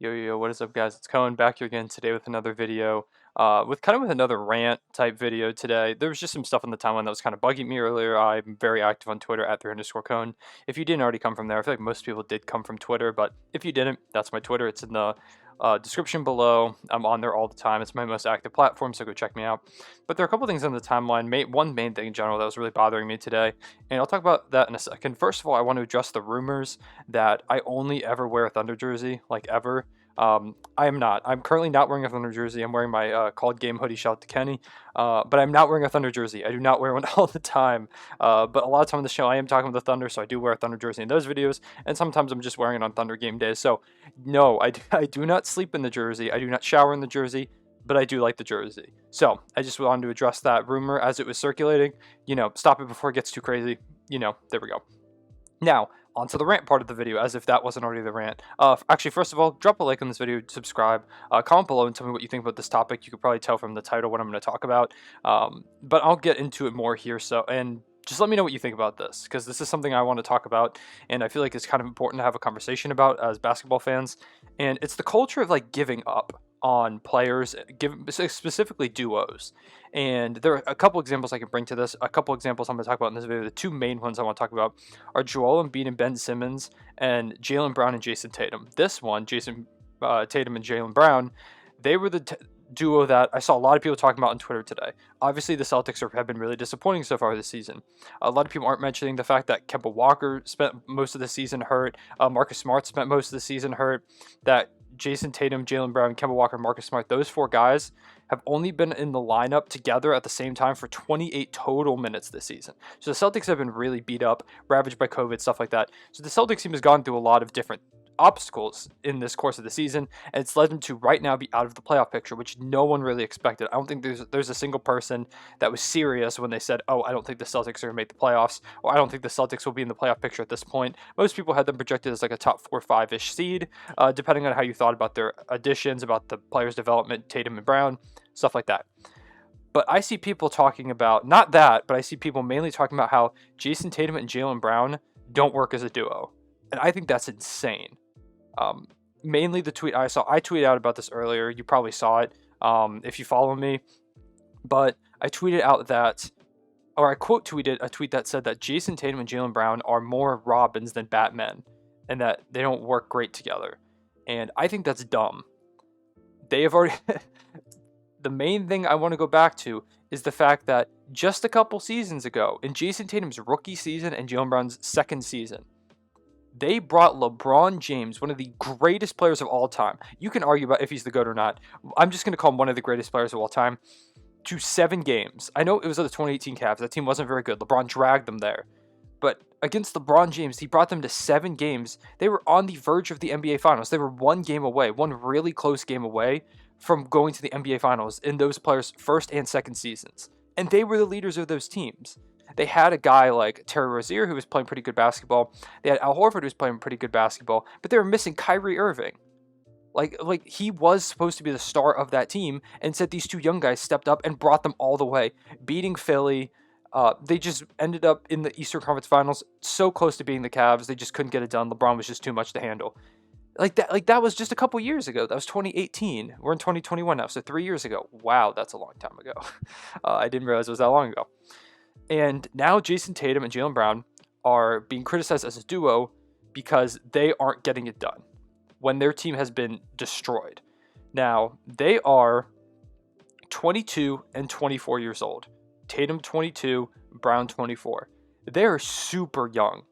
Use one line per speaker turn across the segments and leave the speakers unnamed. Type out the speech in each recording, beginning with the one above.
Yo, what is up, guys? It's Cohen back here again today with another video, with another rant type video today. There was just some stuff on the timeline that was kind of bugging me earlier. I'm very active on Twitter at 3_Cohen. If you didn't already come from there, I feel like most people did come from Twitter, but if you didn't, that's my Twitter. It's in the description below. I'm on there all the time. It's my most active platform, so go check me out. But there are a couple things on the timeline. One main thing in general that was really bothering me today, and I'll talk about that in a second. First of all, I want to address the rumors that I only ever wear a Thunder jersey, like ever. I am not. I'm currently not wearing a Thunder jersey. I'm wearing my Called Game hoodie. Shout out to Kenny. But I'm not wearing a Thunder jersey. I do not wear one all the time. But a lot of time on the show, I am talking about the Thunder, so I do wear a Thunder jersey in those videos. And sometimes I'm just wearing it on Thunder game days. So, no, I do not sleep in the jersey. I do not shower in the jersey. But I do like the jersey. So, I just wanted to address that rumor as it was circulating. Stop it before it gets too crazy. There we go. Now, onto the rant part of the video, as if that wasn't already the rant. Actually, first of all, drop a like on this video, subscribe, comment below and tell me what you think about this topic. You could probably tell from the title what I'm going to talk about, but I'll get into it more here. And just let me know what you think about this, because this is something I want to talk about, and I feel like it's kind of important to have a conversation about as basketball fans, and it's the culture of like giving up on players, specifically duos. And there are a couple examples I can bring to this. A couple examples I'm going to talk about in this video. The two main ones I want to talk about are Joel Embiid and Ben Simmons, and Jaylen Brown and Jayson Tatum. This one, Jayson Tatum and Jaylen Brown, they were the duo that I saw a lot of people talking about on Twitter today. Obviously, the Celtics have been really disappointing so far this season. A lot of people aren't mentioning the fact that Kemba Walker spent most of the season hurt. Marcus Smart spent most of the season hurt. That Jayson Tatum, Jaylen Brown, Kemba Walker, Marcus Smart, those four guys have only been in the lineup together at the same time for 28 total minutes this season. So the Celtics have been really beat up, ravaged by COVID, stuff like that. So the Celtics team has gone through a lot of different obstacles in this course of the season, and it's led them to right now be out of the playoff picture, which no one really expected. I don't think there's a single person that was serious when they said, oh, I don't think the Celtics are going to make the playoffs, or I don't think the Celtics will be in the playoff picture at this point. Most people had them projected as like a top 4 or 5-ish seed, depending on how you thought about their additions, about the players' development, Tatum and Brown, stuff like that. But I see people talking about, not that, but I see people mainly talking about how Jayson Tatum and Jaylen Brown don't work as a duo. And I think that's insane. Mainly the tweet I saw, I tweeted out about this earlier. You probably saw it if you follow me. But I tweeted out that, or I quote tweeted a tweet that said that Jayson Tatum and Jaylen Brown are more Robins than Batmen, and that they don't work great together. And I think that's dumb. They have already... The main thing I want to go back to is the fact that just a couple seasons ago, in Jayson Tatum's rookie season and Jaylen Brown's second season, they brought LeBron James, one of the greatest players of all time. You can argue about if he's the GOAT or not. I'm just going to call him one of the greatest players of all time, to 7 games. I know it was the 2018 Cavs. That team wasn't very good. LeBron dragged them there. But against LeBron James, he brought them to 7 games. They were on the verge of the NBA Finals. They were one game away, one really close game away from going to the NBA Finals in those players' first and second seasons. And they were the leaders of those teams. They had a guy like Terry Rozier who was playing pretty good basketball. They had Al Horford who was playing pretty good basketball, but they were missing Kyrie Irving. Like he was supposed to be the star of that team, and instead these two young guys stepped up and brought them all the way, beating Philly. They just ended up in the Eastern Conference Finals, so close to being the Cavs. They just couldn't get it done. LeBron was just too much to handle. Like that was just a couple years ago. That was 2018. We're in 2021 now, so 3 years ago. Wow, that's a long time ago. I didn't realize it was that long ago. And now Jayson Tatum and Jaylen Brown are being criticized as a duo because they aren't getting it done when their team has been destroyed. Now, they are 22 and 24 years old. Tatum 22, Brown 24. They're super young.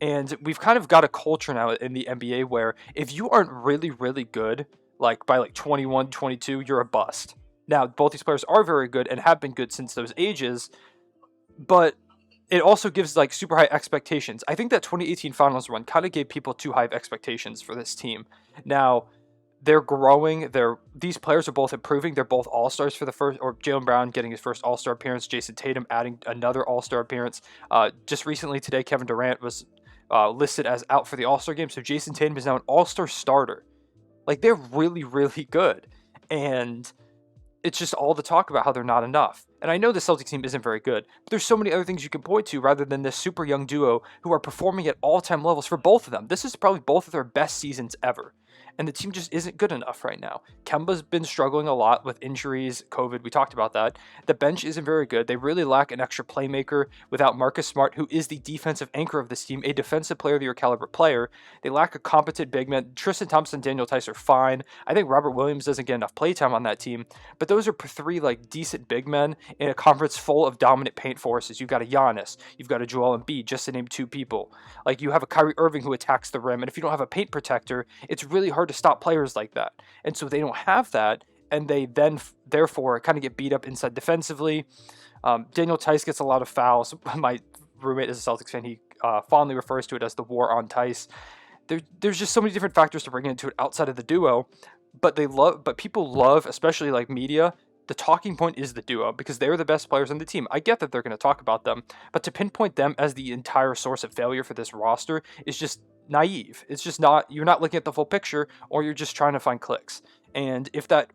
And we've kind of got a culture now in the NBA where if you aren't really, really good, like by like 21, 22, you're a bust. Now, both these players are very good and have been good since those ages, but it also gives like super high expectations. I think that 2018 Finals run kind of gave people too high of expectations for this team. Now, they're growing. These players are both improving. They're both all-stars for the first, or Jaylen Brown getting his first all-star appearance, Jayson Tatum adding another all-star appearance. Just recently today, Kevin Durant was listed as out for the all-star game, so Jayson Tatum is now an all-star starter. Like, they're really, really good. And it's just all the talk about how they're not enough. And I know the Celtics team isn't very good, but there's so many other things you can point to rather than this super young duo who are performing at all-time levels for both of them. This is probably both of their best seasons ever. and the team just isn't good enough right now. Kemba's been struggling a lot with injuries, COVID. We talked about that. The bench isn't very good. They really lack an extra playmaker without Marcus Smart, who is the defensive anchor of this team, a defensive player of the year caliber player. They lack a competent big man. Tristan Thompson, Daniel Tice are fine. I think Robert Williams doesn't get enough playtime on that team, but those are three like decent big men in a conference full of dominant paint forces. You've got a Giannis, you've got a Joel Embiid, just to name two people. Like you have a Kyrie Irving who attacks the rim, and if you don't have a paint protector, it's really hard to stop players like that. And so they don't have that, and they then therefore kind of get beat up inside defensively. Daniel Tice gets a lot of fouls. My roommate is a Celtics fan. He fondly refers to it as the war on Tice. There's just so many different factors to bring into it outside of the duo, but people love, especially like media. The talking point is the duo because they're the best players on the team. I get that they're going to talk about them, but to pinpoint them as the entire source of failure for this roster is just naive. It's just not, you're not looking at the full picture, or you're just trying to find clicks. And if that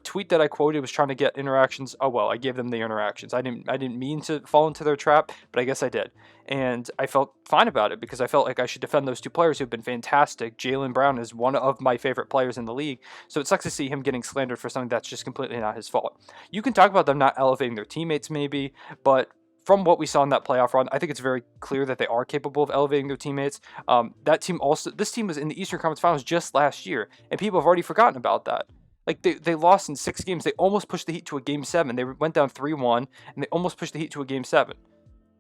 tweet that I quoted was trying to get interactions, oh well, I gave them the interactions. I didn't mean to fall into their trap, but I guess I did. And I felt fine about it because I felt like I should defend those two players who've been fantastic. Jaylen Brown is one of my favorite players in the league, so it sucks to see him getting slandered for something that's just completely not his fault. You can talk about them not elevating their teammates maybe, but from what we saw in that playoff run, I think it's very clear that they are capable of elevating their teammates. This team was in the Eastern Conference Finals just last year, and people have already forgotten about that. Like they lost in 6 games. They almost pushed the Heat to a Game 7. They went down 3-1, and they almost pushed the Heat to a Game 7.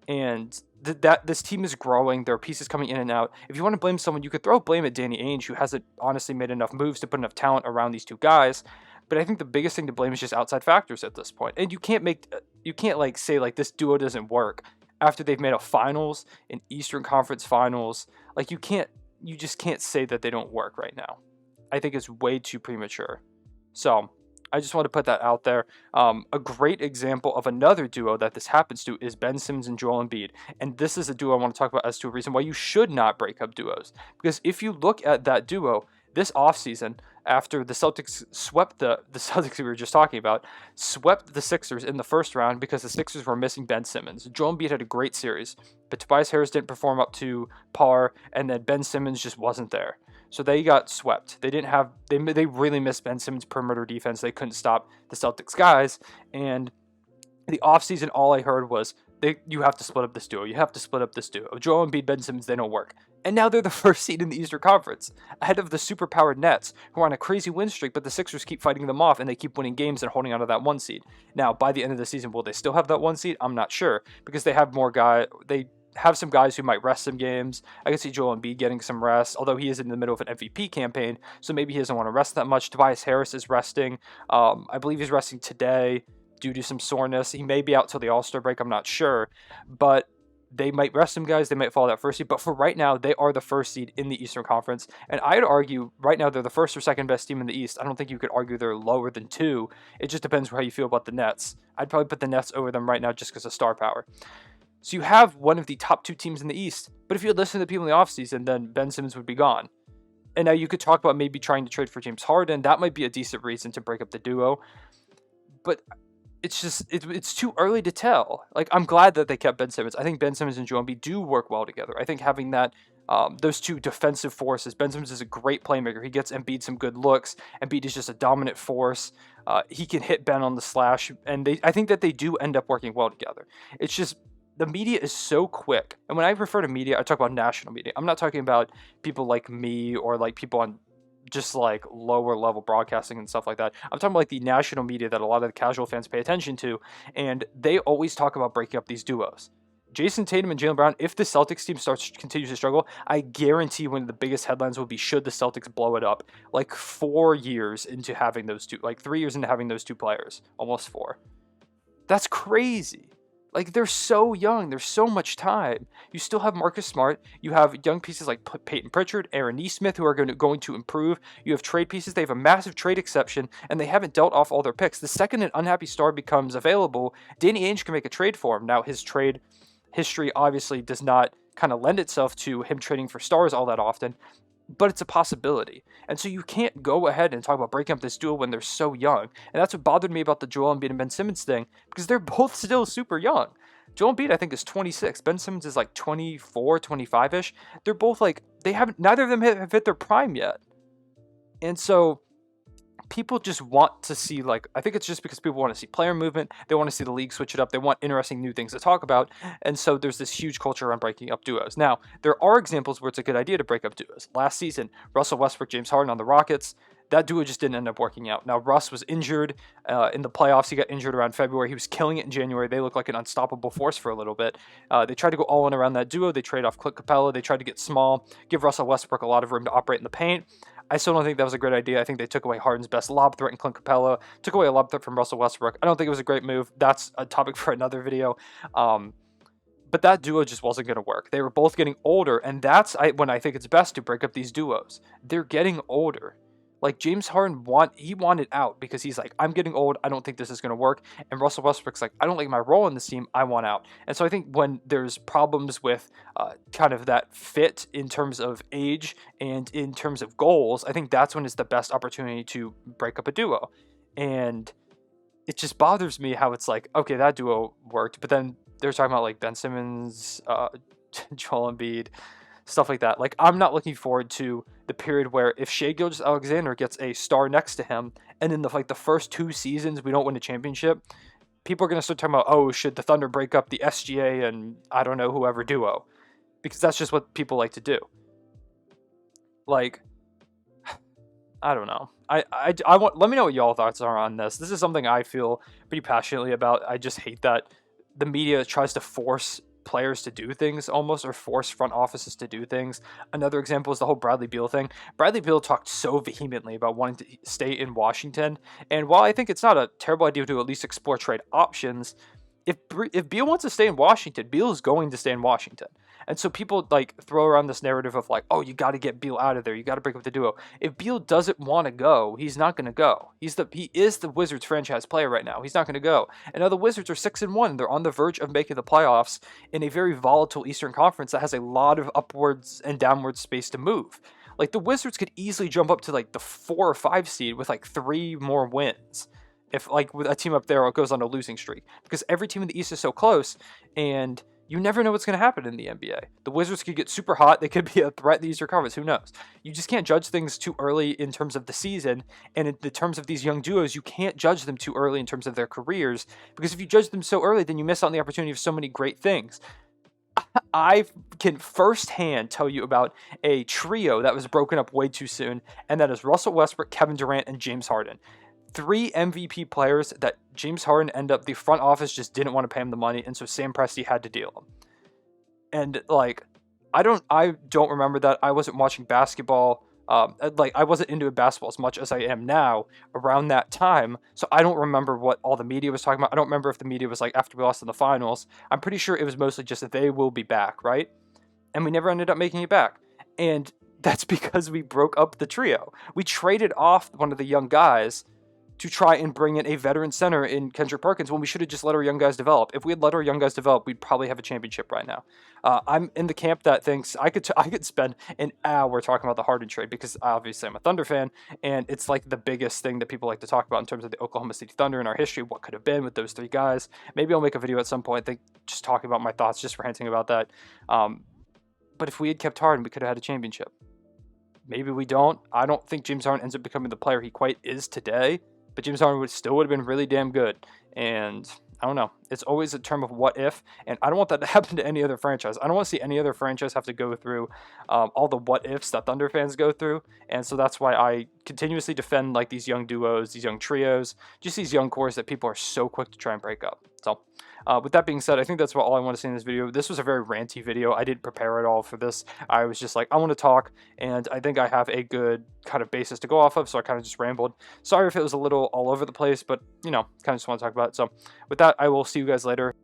And this team is growing. There are pieces coming in and out. If you want to blame someone, you could throw blame at Danny Ainge, who hasn't honestly made enough moves to put enough talent around these two guys. But I think the biggest thing to blame is just outside factors at this point. And you can't like say like this duo doesn't work after they've made a finals, an Eastern Conference Finals. Like you just can't say that they don't work right now. I think it's way too premature. So I just want to put that out there. A great example of another duo that this happens to is Ben Simmons and Joel Embiid. And this is a duo I want to talk about as to a reason why you should not break up duos. Because if you look at that duo this offseason, after the Celtics swept the Celtics we were just talking about, swept the Sixers in the first round because the Sixers were missing Ben Simmons. Joel Embiid had a great series, but Tobias Harris didn't perform up to par, and then Ben Simmons just wasn't there. So they got swept. They really missed Ben Simmons' perimeter defense. They couldn't stop the Celtics guys, and the offseason, all I heard was, you have to split up this duo. You have to split up this duo. Joel Embiid, Ben Simmons, they don't work. And now they're the first seed in the Eastern Conference, ahead of the superpowered Nets, who are on a crazy win streak, but the Sixers keep fighting them off, and they keep winning games and holding on to that 1 seed. Now, by the end of the season, will they still have that 1 seed? I'm not sure, because they have They have some guys who might rest some games. I can see Joel Embiid getting some rest, although he is in the middle of an MVP campaign, so maybe he doesn't want to rest that much. Tobias Harris is resting. I believe he's resting today due to some soreness. He may be out till the All-Star break, I'm not sure, but they might rest some guys, they might fall that first seed, but for right now, they are the first seed in the Eastern Conference, and I'd argue right now they're the first or second best team in the East. I don't think you could argue they're lower than 2. It just depends how you feel about the Nets. I'd probably put the Nets over them right now just because of star power. So you have one of the top 2 teams in the East, but if you had listened to people in the offseason, then Ben Simmons would be gone. And now you could talk about maybe trying to trade for James Harden. That might be a decent reason to break up the duo, but it's too early to tell. Like, I'm glad that they kept Ben Simmons. I think Ben Simmons and Joel Embiid do work well together. I think having that those two defensive forces. Ben Simmons is a great playmaker. He gets Embiid some good looks. Embiid is just a dominant force. He can hit Ben on the slash, and I think that they do end up working well together. It's just the media is so quick. And when I refer to media, I talk about national media. I'm not talking about people like me or like people on just like lower level broadcasting and stuff like that. I'm talking about like the national media that a lot of the casual fans pay attention to, and they always talk about breaking up these duos. Jason Tatum and Jaylen Brown, if the Celtics team continues to struggle, I guarantee one of the biggest headlines will be should the Celtics blow it up, like 4 years into having those two, like 3 years into having those two players, almost 4. That's crazy. Like, they're so young. There's so much time. You still have Marcus Smart. You have young pieces like Peyton Pritchard, Aaron Nesmith, who are going to improve. You have trade pieces. They have a massive trade exception, and they haven't dealt off all their picks. The second an unhappy star becomes available, Danny Ainge can make a trade for him. Now, his trade history obviously does not kind of lend itself to him trading for stars all that often, but it's a possibility. And so you can't go ahead and talk about breaking up this duo when they're so young. And that's what bothered me about the Joel Embiid and Ben Simmons thing, because they're both still super young. Joel Embiid, I think, is 26. Ben Simmons is like 24, 25-ish. They're both like, neither of them have hit their prime yet. And so people just want to see, like, I think it's just because people want to see player movement. They want to see the league switch it up. They want interesting new things to talk about. And so there's this huge culture around breaking up duos. Now, there are examples where it's a good idea to break up duos. Last season, Russell Westbrook, James Harden on the Rockets, that duo just didn't end up working out. Now, Russ was injured in the playoffs. He got injured around February. He was killing it in January. They looked like an unstoppable force for a little bit. They tried to go all in around that duo. They trade off Clint Capella. They tried to get small, give Russell Westbrook a lot of room to operate in the paint. I still don't think that was a great idea. I think they took away Harden's best lob threat in Clint Capella, took away a lob threat from Russell Westbrook. I don't think it was a great move. That's a topic for another video. But that duo just wasn't going to work. They were both getting older, and that's when I think it's best to break up these duos. They're getting older. Like, James Harden, he wanted out because he's like, I'm getting old. I don't think this is going to work. And Russell Westbrook's like, I don't like my role in this team. I want out. And so I think when there's problems with kind of that fit in terms of age and in terms of goals, I think that's when it's the best opportunity to break up a duo. And it just bothers me how it's like, okay, that duo worked, but then they're talking about like Ben Simmons, Joel Embiid, stuff like that. Like, I'm not looking forward to the period where if Shai Gilgeous-Alexander gets a star next to him, and in the first 2 seasons we don't win a championship, people are going to start talking about, oh, should the Thunder break up the SGA and I don't know whoever duo, because that's just what people like to do. Like, I don't know. I want, let me know what y'all thoughts are on this. This is something I feel pretty passionately about. I just hate that the media tries to force players to do things almost, or force front offices to do things. Another example is the whole Bradley Beal thing. Bradley Beal talked so vehemently about wanting to stay in Washington, and while I think it's not a terrible idea to at least explore trade options, if Beal wants to stay in Washington, Beal is going to stay in Washington. And so people like throw around this narrative of like, oh, you got to get Beal out of there. You got to break up the duo. If Beal doesn't want to go, he's not going to go. He is the Wizards franchise player right now. He's not going to go. And now the Wizards are 6-1. They're on the verge of making the playoffs in a very volatile Eastern Conference that has a lot of upwards and downwards space to move. Like, the Wizards could easily jump up to like the 4 or 5 seed with like 3 more wins. If like with a team up there goes on a losing streak, because every team in the East is so close, and you never know what's going to happen in the NBA. The Wizards could get super hot. They could be a threat in the Eastern Conference. Who knows? You just can't judge things too early in terms of the season. And in the terms of these young duos, you can't judge them too early in terms of their careers, because if you judge them so early, then you miss out on the opportunity of so many great things. I can firsthand tell you about a trio that was broken up way too soon, and that is Russell Westbrook, Kevin Durant, and James Harden. 3 MVP players that James Harden ended up, the front office just didn't want to pay him the money, and so Sam Presti had to deal him. And like, I don't remember that. I wasn't watching basketball. I wasn't into basketball as much as I am now around that time, so I don't remember what all the media was talking about. I don't remember if the media was like, after we lost in the finals. I'm pretty sure it was mostly just that they will be back, right? And we never ended up making it back. And that's because we broke up the trio. We traded off one of the young guys to try and bring in a veteran center in Kendrick Perkins, when we should have just let our young guys develop. If we had let our young guys develop, we'd probably have a championship right now. I'm in the camp that thinks I could spend an hour talking about the Harden trade, because obviously I'm a Thunder fan, and it's like the biggest thing that people like to talk about in terms of the Oklahoma City Thunder and our history, what could have been with those 3 guys. Maybe I'll make a video at some point, I think, just talking about my thoughts, just ranting about that. But if we had kept Harden, we could have had a championship. Maybe we don't. I don't think James Harden ends up becoming the player he quite is today, but James Harden would have been really damn good. And I don't know. It's always a term of what if, and I don't want that to happen to any other franchise. I don't want to see any other franchise have to go through all the what ifs that Thunder fans go through. And so that's why I continuously defend like these young duos, these young trios, just these young cores that people are so quick to try and break up. So with that being said, I think that's all I want to say in this video. This was a very ranty video. I didn't prepare at all for this. I was just like, I want to talk, and I think I have a good kind of basis to go off of, so I kind of just rambled. Sorry if it was a little all over the place, but, you know, kind of just want to talk about it. So with that, I will see you guys later.